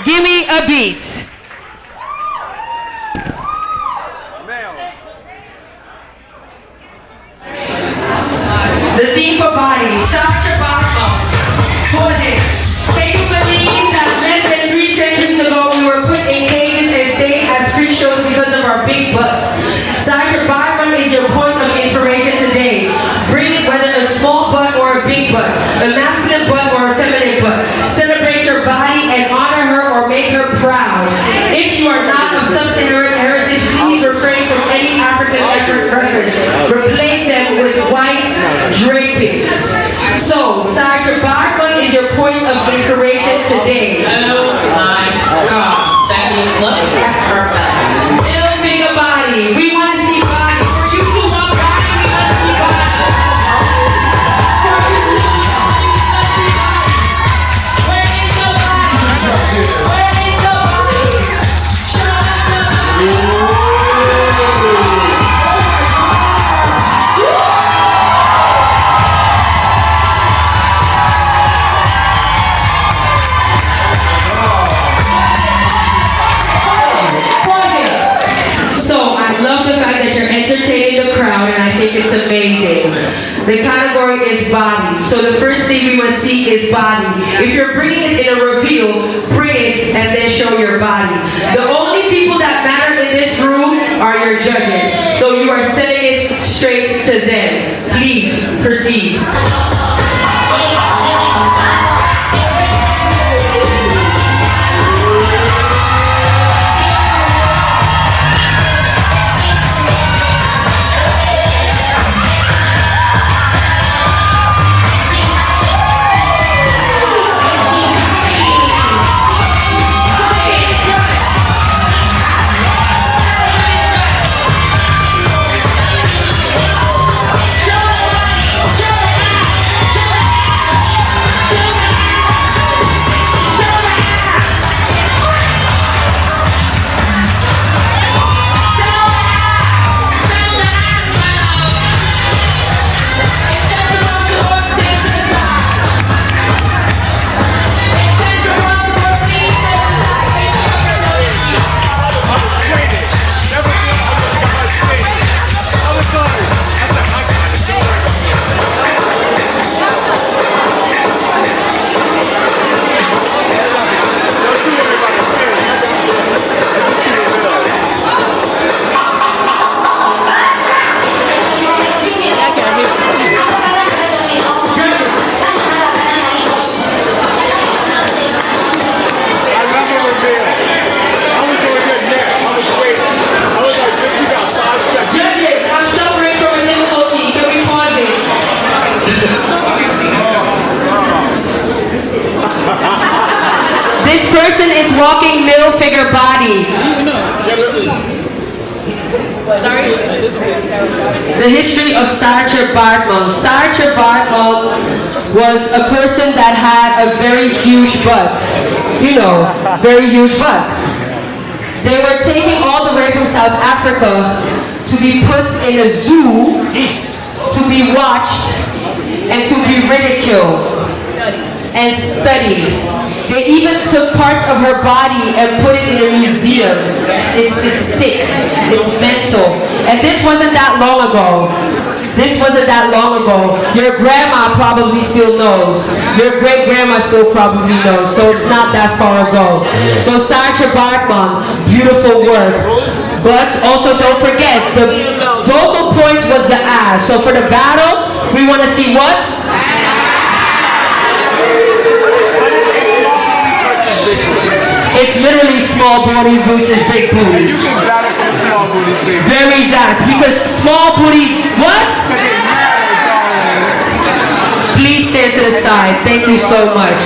Give me a beat. The theme for body, Saartjie Baartman. Was it? Can you believe that less than 3 centuries ago we were put in cages and stayed as freak shows because of our big butts? Saartjie Baartman is your point of inspiration today. Bring it whether a small butt or a big butt, a masculine butt or a feminine butt. Celebrate your body and honor her or make her proud. If you are not of Subsaharan heritage, please refrain from any African reference. Replace them with white drapings. So, Saartjie Baartman is your point of inspiration today. Oh my God. That looks perfect. Little bigger body. We want to see body. For you to want body, we must see body. For you to want body, we must see body. Where is the body? Where is the body? Show us the body. It's amazing. The category is body. So the first thing we must see is body. If you're bringing it in a reveal, bring it and then show your body. The only people that matter in this room are your judges. So you are setting it straight to them. Please proceed. Walking middle figure body. Sorry? The history of Saartjie Baartman. Saartjie Baartman was a person that had a very huge butt. You know, very huge butt. They were taken all the way from South Africa to be put in a zoo, to be watched, and to be ridiculed and studied. They even took parts of her body and put it in a museum. It's sick. It's mental. And this wasn't that long ago. This wasn't that long ago. Your grandma probably still knows. Your great-grandma still probably knows. So it's not that far ago. So Saartjie Baartman, beautiful work. But also don't forget, the vocal point was the ass. So for the battles, we want to see what? It's literally small booty versus big booties. Very that. Because small booties, what? Please stand to the side. Thank you so much.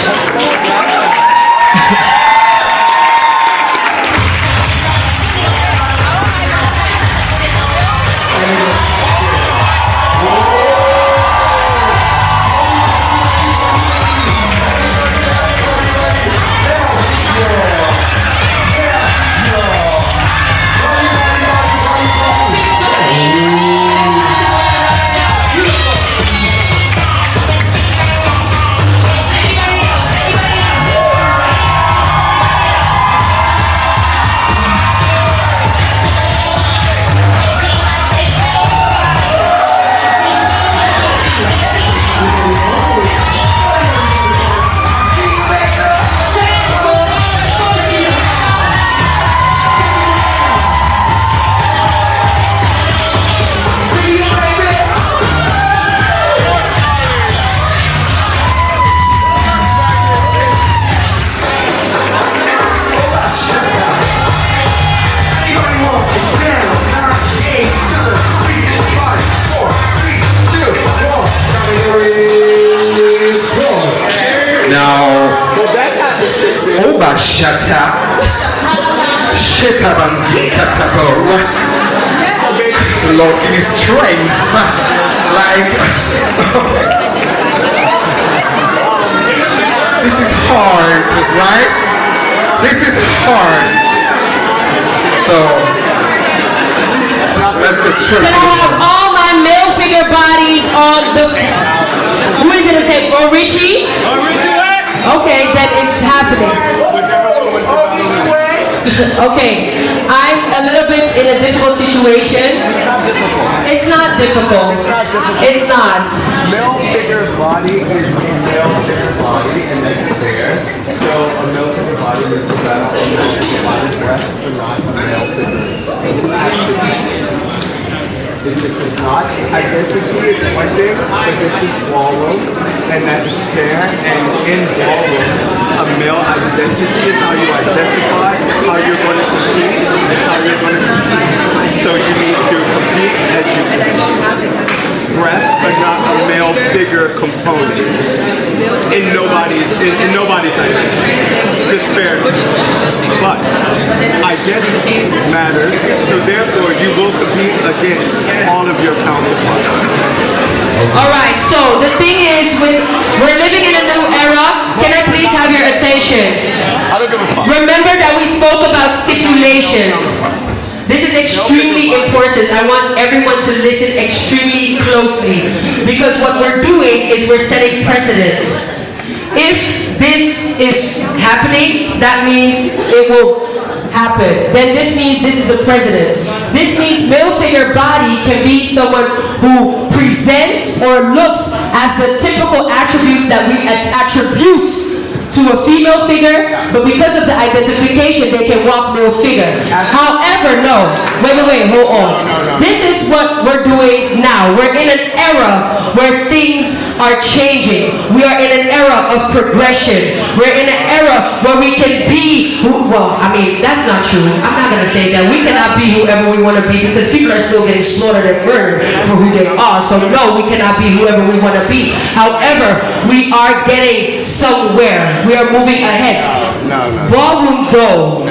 Anybody else? Shata. Shitabanzi katabo. Lord, give me strength. Like, this is hard, right? This is hard. So, let's get straight. Can I have all my male figure bodies on the... Who is going to say, oh, Richie? Okay, then it's happening. Okay, I'm a little bit in a difficult situation. It's not difficult. It's not. Male figure body is a male figure body, and that's fair. So a male figure body is that a male figure body breast, but not a male figure. This is not. Identity is one thing, but this is ballroom, and that is fair. And in ballroom, a male identity is how you identify, how you're going to compete, and how you're going to compete. So you need to compete as you breast, but not a male figure component in nobody's identity. Just fair. But identity matters, so therefore you will compete against all of your counterparts. All right, so the thing is, we're living in a new era. Can I please have your attention? I don't give a fuck. Remember that we spoke about stipulations. This is extremely important. I want everyone to listen extremely closely, because what we're doing is we're setting precedents. If this is happening, that means it will happen. Then this means this is a precedent. This means male figure body can be someone who presents or looks as the typical attributes that we attribute to a female figure, but because of the identification, they can walk male figure. However, no. Wait, hold on. This is what we're doing now. We're in an era where things are changing. We are in an era of progression. We're in an era where we can be that's not true. I'm not going to say that. We cannot be whoever we want to be, because people are still getting slaughtered and murdered for who they are. So no, we cannot be whoever we want to be. However, we are getting somewhere. We are moving ahead. No. Ballroom, though,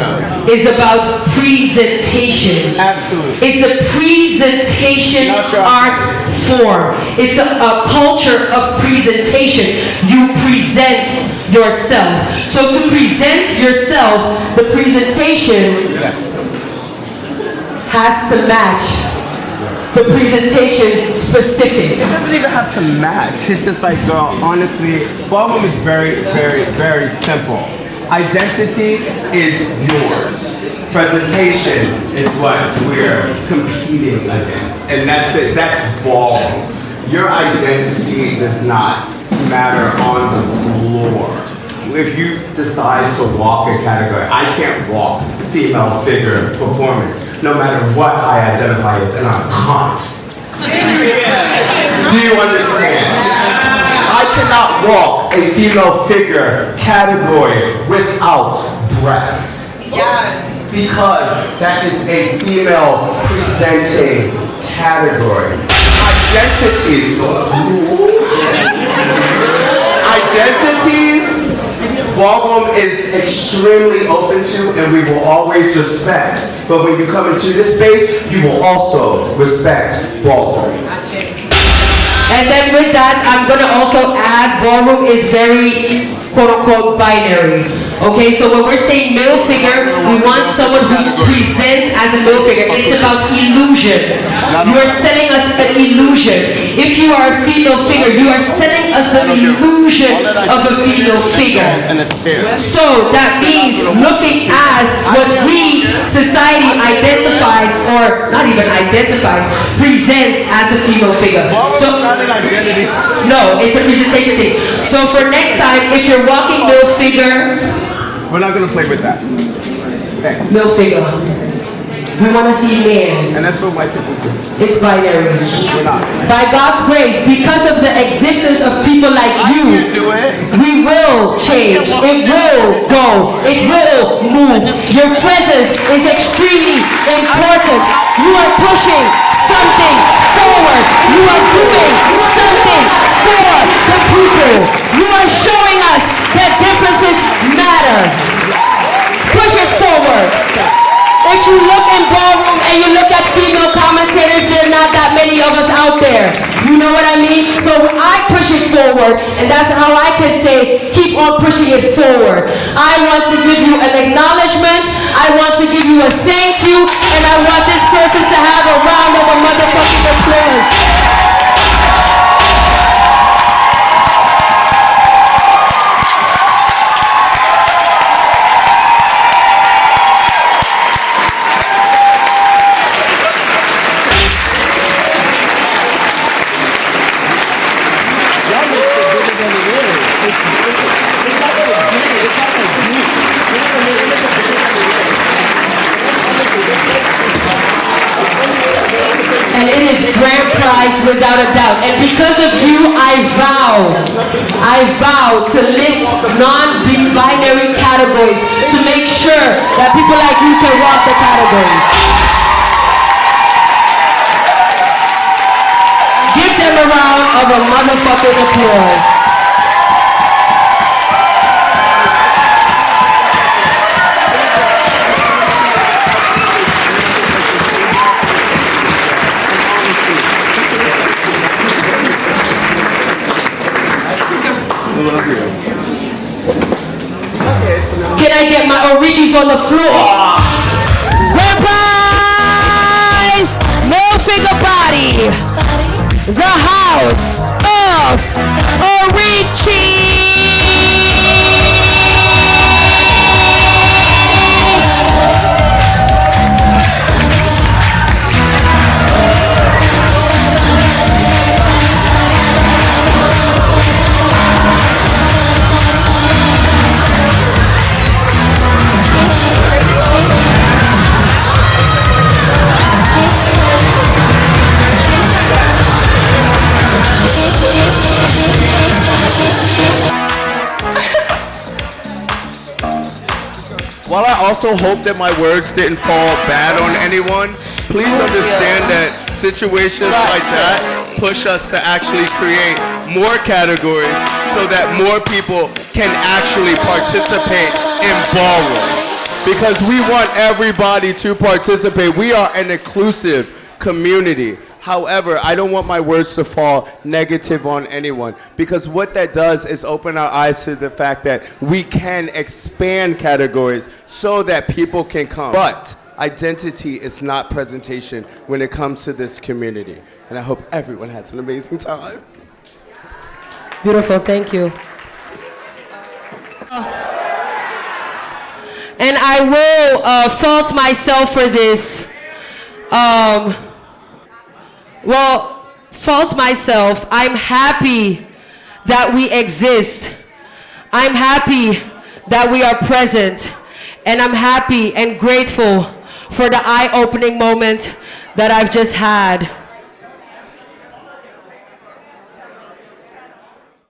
is about presentation. Absolutely. It's a presentation art form. It's a culture of presentation. You present yourself. So to present yourself, the presentation has to match the presentation specifics. It doesn't even have to match. It's just like, girl, honestly, ballroom is very, very, very simple. Identity is yours. Presentation is what we're competing against. And that's it. That's ballroom. Your identity does not matter on the floor. If you decide to walk a category, I can't walk female figure performance, no matter what I identify as, and I can't. Do you understand? I cannot walk a female figure category without breast. Yes. Because that is a female presenting category. Identities, ballroom is extremely open to, and we will always respect. But when you come into this space, you will also respect ballroom. And then with that, I'm going to also add, ballroom is very quote-unquote binary. Okay, so when we're saying male figure, we want someone who presents as a male figure. It's about illusion. You are selling us an illusion. If you are a female figure, you are selling us the illusion of a female figure. So that means looking as what we, society identifies, or not even identifies, presents as a female figure. So, no, it's a presentation thing. So for next time, if you're walking male figure, we're not going to play with that. Okay. male figure. We want to see man. And that's what white people do. It's binary. We're not. By God's grace, because of the existence of people like you, we will change. It will go. It will move. Your presence is extremely important. You are pushing something forward. You are doing something for the people. You are showing us that differences matter. not that many of us out there. You know what I mean? So I push it forward, and that's how I can say, keep on pushing it forward. I want to give you an acknowledgement, I want to give you a thank you, and I want this person to have a round of a motherfucking applause. And it is grand prize without a doubt. And because of you, I vow to list non-binary categories to make sure that people like you can walk the categories. Give them a round of a motherfucking applause. Can I get my origis on the floor? Reprise! No figure body. The house of Origi. While I also hope that my words didn't fall bad on anyone, please understand that situations like that push us to actually create more categories so that more people can actually participate in ballroom. Because we want everybody to participate. We are an inclusive community. However, I don't want my words to fall negative on anyone, because what that does is open our eyes to the fact that we can expand categories so that people can come. But identity is not presentation when it comes to this community. And I hope everyone has an amazing time. Beautiful, thank you. And I will fault myself for this. Fault myself. I'm happy that we exist. I'm happy that we are present. And I'm happy and grateful for the eye-opening moment that I've just had.